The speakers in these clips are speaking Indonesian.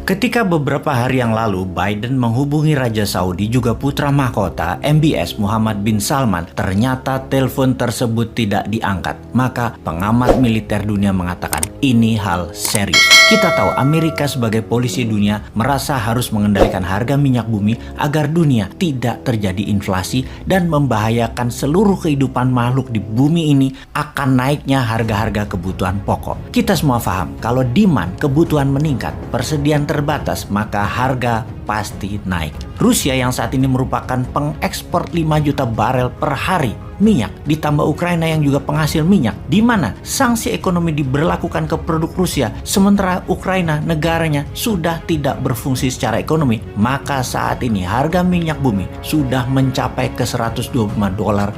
Ketika beberapa hari yang lalu Biden menghubungi Raja Saudi juga putra mahkota MBS Muhammad bin Salman, ternyata telepon tersebut tidak diangkat. Maka pengamat militer dunia mengatakan ini hal serius. Kita tahu Amerika sebagai polisi dunia merasa harus mengendalikan harga minyak bumi agar dunia tidak terjadi inflasi dan membahayakan seluruh kehidupan makhluk di bumi ini akan naiknya harga-harga kebutuhan pokok. Kita semua paham kalau demand kebutuhan meningkat, persediaan terbatas, maka harga pasti naik. Rusia yang saat ini merupakan pengekspor 5 juta barel per hari minyak, ditambah Ukraina yang juga penghasil minyak, di mana sanksi ekonomi diberlakukan ke produk Rusia, sementara Ukraina negaranya sudah tidak berfungsi secara ekonomi, maka saat ini harga minyak bumi sudah mencapai ke $125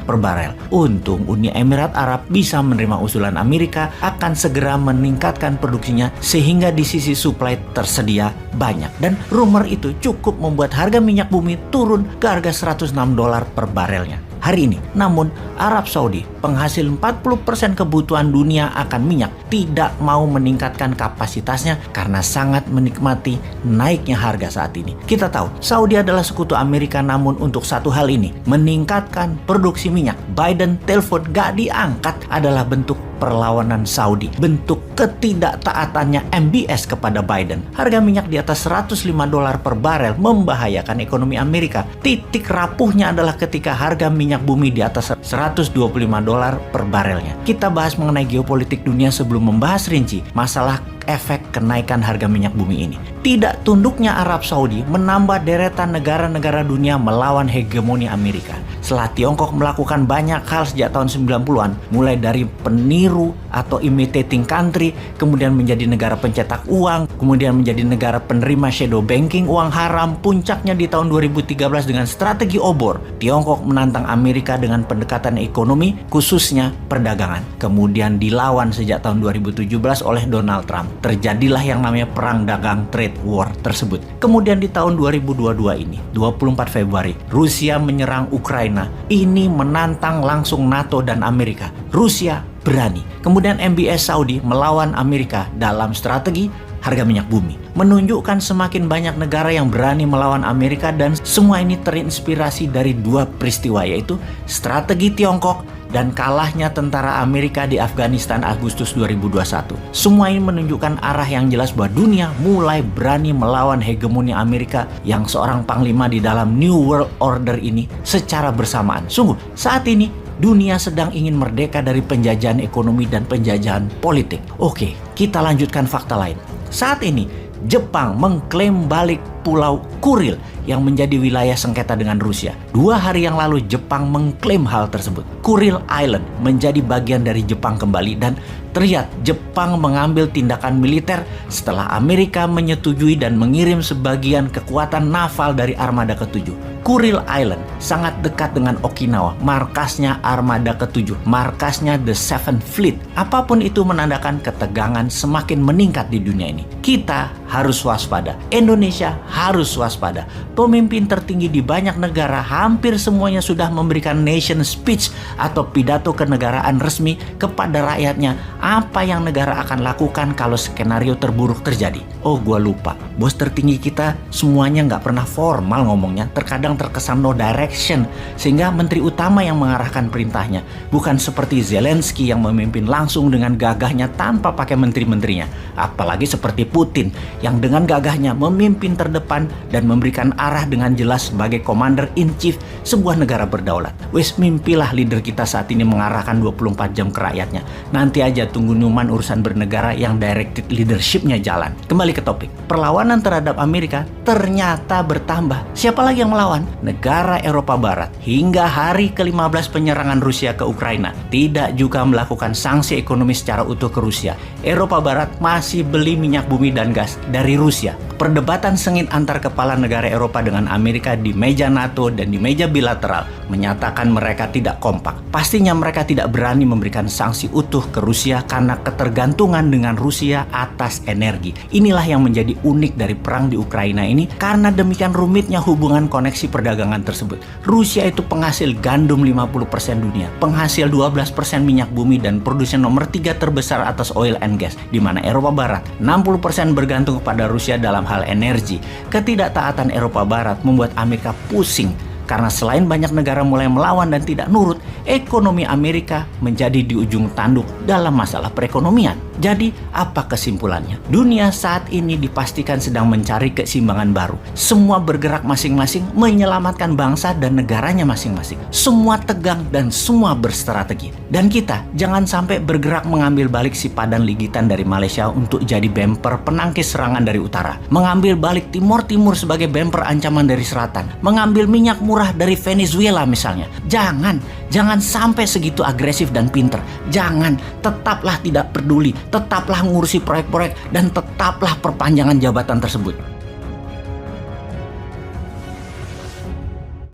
per barel. Untung Uni Emirat Arab bisa menerima usulan Amerika akan segera meningkatkan produksinya sehingga di sisi supply tersedia banyak, dan rumor itu cukup membuat harga minyak bumi turun ke harga $106 per barelnya hari ini. Namun Arab Saudi, penghasil 40% kebutuhan dunia akan minyak, tidak mau meningkatkan kapasitasnya karena sangat menikmati naiknya harga saat ini. Kita tahu Saudi adalah sekutu Amerika, namun untuk satu hal ini, meningkatkan produksi minyak, Biden telepon gak diangkat adalah bentuk perlawanan Saudi, bentuk ketidaktaatannya MBS kepada Biden. Harga minyak di atas $105 per barel membahayakan ekonomi Amerika. Titik rapuhnya adalah ketika harga minyak bumi di atas $125 per barelnya. Kita bahas mengenai geopolitik dunia sebelum membahas rinci masalah efek kenaikan harga minyak bumi ini. Tidak tunduknya Arab Saudi menambah deretan negara-negara dunia melawan hegemoni Amerika. Setelah Tiongkok melakukan banyak hal sejak tahun 90-an, mulai dari peniru atau imitating country, kemudian menjadi negara pencetak uang, kemudian menjadi negara penerima shadow banking, uang haram, puncaknya di tahun 2013 dengan strategi obor. Tiongkok menantang Amerika dengan pendekatan ekonomi, khususnya perdagangan. Kemudian dilawan sejak tahun 2017 oleh Donald Trump. Terjadilah yang namanya perang dagang trade war tersebut. Kemudian di tahun 2022 ini, 24 Februari, Rusia menyerang Ukraina. Ini menantang langsung NATO dan Amerika. Rusia berani. Kemudian MBS Saudi melawan Amerika dalam strategi harga minyak bumi. Menunjukkan semakin banyak negara yang berani melawan Amerika, dan semua ini terinspirasi dari dua peristiwa, yaitu strategi Tiongkok dan kalahnya tentara Amerika di Afghanistan Agustus 2021. Semua ini menunjukkan arah yang jelas bahwa dunia mulai berani melawan hegemoni Amerika yang seorang panglima di dalam New World Order ini secara bersamaan. Sungguh, saat ini dunia sedang ingin merdeka dari penjajahan ekonomi dan penjajahan politik. Oke, kita lanjutkan fakta lain. Saat ini Jepang mengklaim balik Pulau Kuril yang menjadi wilayah sengketa dengan Rusia. 2 hari yang lalu Jepang mengklaim hal tersebut. Kuril Island menjadi bagian dari Jepang kembali, dan terlihat Jepang mengambil tindakan militer setelah Amerika menyetujui dan mengirim sebagian kekuatan naval dari Armada ke-7. Kuril Island sangat dekat dengan Okinawa, markasnya Armada ke-7, markasnya The Seventh Fleet. Apapun itu menandakan ketegangan semakin meningkat di dunia ini. Kita harus waspada. Indonesia harus waspada. Pemimpin tertinggi di banyak negara hampir semuanya sudah memberikan nation speech atau pidato kenegaraan resmi kepada rakyatnya apa yang negara akan lakukan kalau skenario terburuk terjadi. Oh, gua lupa. Bos tertinggi kita semuanya nggak pernah formal ngomongnya, terkadang terkesan no direction, sehingga menteri utama yang mengarahkan perintahnya, bukan seperti Zelensky yang memimpin langsung dengan gagahnya tanpa pakai menteri-menterinya. Apalagi seperti Putin yang dengan gagahnya memimpin terdepan dan memberikan arah dengan jelas sebagai commander in chief sebuah negara berdaulat. Wes, mimpilah leader kita saat ini mengarahkan 24 jam ke rakyatnya. Nanti aja tunggu Numan urusan bernegara yang directed leadershipnya jalan. Kembali ke topik. Perlawanan terhadap Amerika ternyata bertambah. Siapa lagi yang melawan? Negara Eropa Barat. Hingga hari ke-15 penyerangan Rusia ke Ukraina, tidak juga melakukan sanksi ekonomi secara utuh ke Rusia. Eropa Barat masih beli minyak bumi dan gas dari Rusia. Perdebatan sengit antar kepala negara Eropa dengan Amerika di meja NATO dan di meja bilateral menyatakan mereka tidak kompak. Pastinya mereka tidak berani memberikan sanksi utuh ke Rusia karena ketergantungan dengan Rusia atas energi. Inilah yang menjadi unik dari perang di Ukraina ini, karena demikian rumitnya hubungan koneksi perdagangan tersebut. Rusia itu penghasil gandum 50% dunia, penghasil 12% minyak bumi, dan produsen nomor 3 terbesar atas oil and gas, di mana Eropa Barat 60% bergantung kepada Rusia dalam hal energi, ketidaktaatan Eropa Barat membuat Amerika pusing. Karena selain banyak negara mulai melawan dan tidak nurut, ekonomi Amerika menjadi di ujung tanduk dalam masalah perekonomian. Jadi, apa kesimpulannya? Dunia saat ini dipastikan sedang mencari keseimbangan baru. Semua bergerak masing-masing menyelamatkan bangsa dan negaranya masing-masing. Semua tegang dan semua berstrategi. Dan kita jangan sampai bergerak mengambil balik si padan ligitan dari Malaysia untuk jadi bemper penangkis serangan dari utara. Mengambil balik Timur Timur sebagai bemper ancaman dari selatan. Mengambil minyak murah dari Venezuela misalnya. Jangan sampai segitu agresif dan pinter. Jangan, tetaplah tidak peduli, tetaplah ngurusi proyek-proyek, dan tetaplah perpanjangan jabatan tersebut.